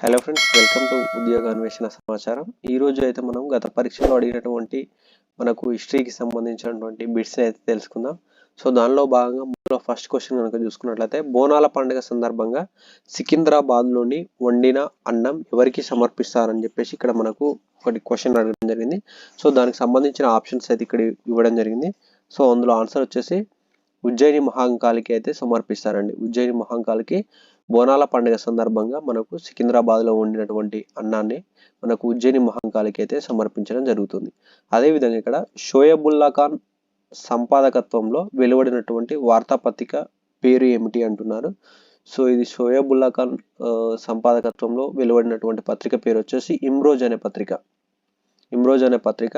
Hello friends, welcome to ఉద్యోగ అన్వేషణ సమాచారం. ఈరోజు అయితే మనం గత పరీక్షలో అడిగినటువంటి మనకు హిస్టరీకి సంబంధించినటువంటి బిట్స్ని అయితే తెలుసుకుందాం. సో దానిలో భాగంగా ముందులో ఫస్ట్ క్వశ్చన్ కనుక చూసుకున్నట్లయితే, బోనాల పండుగ సందర్భంగా సికింద్రాబాద్లోని వండిన అన్నం ఎవరికి సమర్పిస్తారని చెప్పేసి ఇక్కడ మనకు ఒకటి క్వశ్చన్ అడగడం జరిగింది. సో దానికి సంబంధించిన ఆప్షన్స్ అయితే ఇక్కడ ఇవ్వడం జరిగింది. సో అందులో ఆన్సర్ వచ్చేసి ఉజ్జయిని మహాంకాళికి అయితే సమర్పిస్తారండి. ఉజ్జయిని మహాంకాళికి బోనాల పండుగ సందర్భంగా మనకు సికింద్రాబాద్లో వండినటువంటి అన్నాన్ని మనకు ఉజ్జయిని మహాంకాళికి అయితే సమర్పించడం జరుగుతుంది. అదేవిధంగా ఇక్కడ షోయబుల్లా ఖాన్ సంపాదకత్వంలో వెలువడినటువంటి వార్తాపత్రిక పేరు ఏమిటి అంటున్నారు. సో ఇది షోయబుల్లా ఖాన్ సంపాదకత్వంలో వెలువడినటువంటి పత్రిక పేరు వచ్చేసి ఇమ్రోజ్ అనే పత్రిక. ఇమ్రోజ్ అనే పత్రిక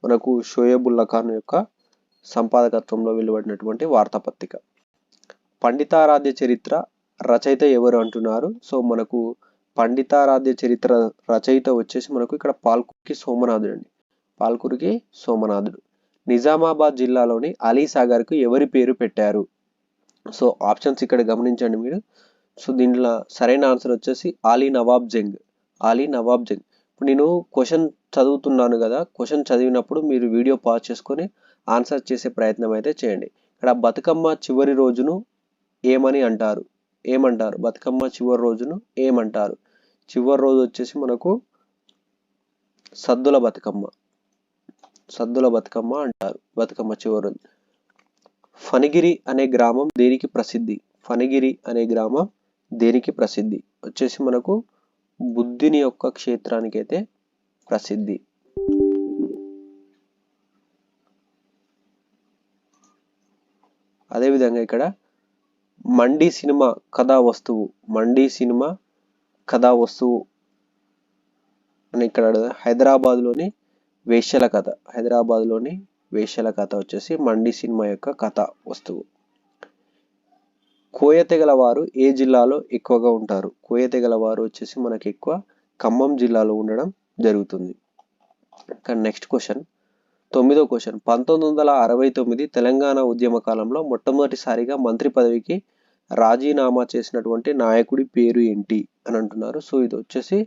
మనకు షోయబుల్లా ఖాన్ యొక్క సంపాదకత్వంలో వెలువడినటువంటి వార్తాపత్రిక. పండితారాధ్య చరిత్ర రచయిత ఎవరు అంటున్నారు. సో మనకు పండితారాధ్య చరిత్ర రచయిత వచ్చేసి మనకు ఇక్కడ పాల్కురికి సోమనాథుడు అండి. పాల్కురికి సోమనాథుడు. నిజామాబాద్ జిల్లాలోని అలీసాగర్కు ఎవరి పేరు పెట్టారు. సో ఆప్షన్స్ ఇక్కడ గమనించండి మీరు. సో దీంట్లో సరైన ఆన్సర్ వచ్చేసి ఆలీ నవాబ్ జంగ్. ఆలీ నవాబ్ జంగ్. ఇప్పుడు నేను క్వశ్చన్ చదువుతున్నాను కదా, క్వశ్చన్ చదివినప్పుడు మీరు వీడియో పాజ్ చేసుకొని ఆన్సర్ చేసే ప్రయత్నం అయితే చేయండి. ఇక్కడ బతుకమ్మ చివరి రోజును ఏమంటారు? బతుకమ్మ చివరి రోజును ఏమంటారు? చివరి రోజు వచ్చేసి మనకు సద్దుల బతుకమ్మ అంటారు. బతుకమ్మ చివరి రోజు. ఫణిగిరి అనే గ్రామం దేనికి ప్రసిద్ధి? వచ్చేసి మనకు బుద్ధుని యొక్క క్షేత్రానికి అయితే ప్రసిద్ధి. అదేవిధంగా ఇక్కడ మండి సినిమా కథా వస్తువు అని ఇక్కడ హైదరాబాద్లోని వేశ్యల కథ వచ్చేసి మండి సినిమా యొక్క కథా వస్తువు. కోయ తెగల వారు ఏ జిల్లాలో ఎక్కువగా ఉంటారు? కోయ తెగల వారు వచ్చేసి మనకి ఎక్కువ ఖమ్మం జిల్లాలో ఉండడం జరుగుతుంది. ఇక్కడ నెక్స్ట్ క్వశ్చన్, 9వ క్వశ్చన్. 1969 తెలంగాణ ఉద్యమ కాలంలో మొట్టమొదటిసారిగా మంత్రి పదవికి రాజీనామా చేసినటువంటి నాయకుడి పేరు ఏంటి అని అంటున్నారు. సో ఇది వచ్చేసి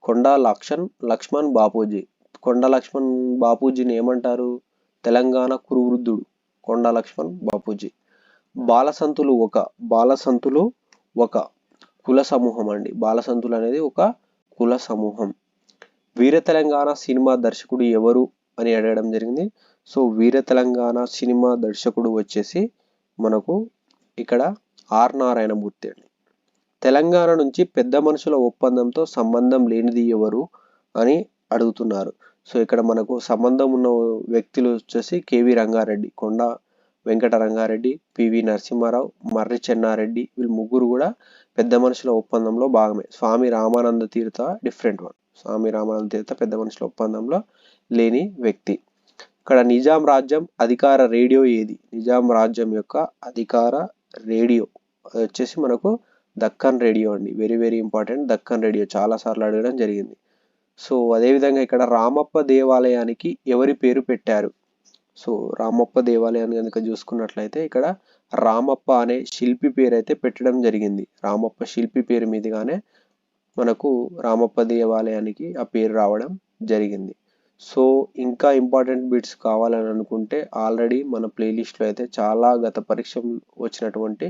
కొండా లక్ష్మణ్ బాపూజీ. కొండా లక్ష్మణ్ బాపూజీని ఏమంటారు? తెలంగాణ కురువృద్ధుడు కొండా లక్ష్మణ్ బాపూజీ. బాలసంతులు ఒక కుల సమూహం అండి. బాలసంతులు అనేది ఒక కుల సమూహం. వీర తెలంగాణ సినిమా దర్శకుడు ఎవరు అని అడగడం జరిగింది. సో వీర తెలంగాణ సినిమా దర్శకుడు వచ్చేసి మనకు ఇక్కడ ఆర్ నారాయణమూర్తి అండి. తెలంగాణ నుంచి పెద్ద మనుషుల ఒప్పందంతో సంబంధం లేనిది ఎవరు అని అడుగుతున్నారు. సో ఇక్కడ మనకు సంబంధం ఉన్న వ్యక్తులు వచ్చేసి కేవి రంగారెడ్డి, కొండా వెంకట రంగారెడ్డి, పివి నరసింహారావు, మర్రి చెన్నారెడ్డి. వీళ్ళు ముగ్గురు కూడా పెద్ద మనుషుల ఒప్పందంలో భాగమే. స్వామి రామానంద తీర్థ డిఫరెంట్ వన్. స్వామి రామానంద తీర్థ పెద్ద మనుషుల ఒప్పందంలో లేని వ్యక్తి. ఇక్కడ నిజాం రాజ్యం అధికార రేడియో ఏది? నిజాం రాజ్యం యొక్క అధికార రేడియో వచ్చేసి మనకు దక్కన్ రేడియో అండి. Very very important. Deccan radio చాలా సార్లు అడగడం జరిగింది. సో అదేవిధంగా ఇక్కడ రామప్ప దేవాలయానికి ఎవరి పేరు పెట్టారు? సో రామప్ప దేవాలయాన్ని కనుక చూసుకున్నట్లయితే ఇక్కడ రామప్ప అనే శిల్పి పేరు అయితే పెట్టడం జరిగింది. రామప్ప శిల్పి పేరు మీదుగానే మనకు రామప్ప దేవాలయానికి ఆ పేరు రావడం జరిగింది. సో ఇంకా ఇంపార్టెంట్ బిట్స్ కావాలని అనుకుంటే ఆల్రెడీ మన ప్లేలిస్ట్లో అయితే చాలా గత పరీక్షలు వచ్చినటువంటి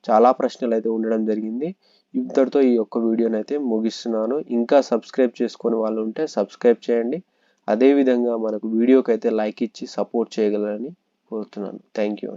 చాలా ప్రశ్నలు అయితే ఉండడం జరిగింది. ఇంతటితో ఈ యొక్క వీడియోని అయితే ముగిస్తున్నాను. ఇంకా సబ్స్క్రైబ్ చేసుకొని వాళ్ళు ఉంటే సబ్స్క్రైబ్ చేయండి. అదేవిధంగా మనకు వీడియోకి అయితే లైక్ ఇచ్చి సపోర్ట్ చేయగలరని కోరుతున్నాను. Thank you.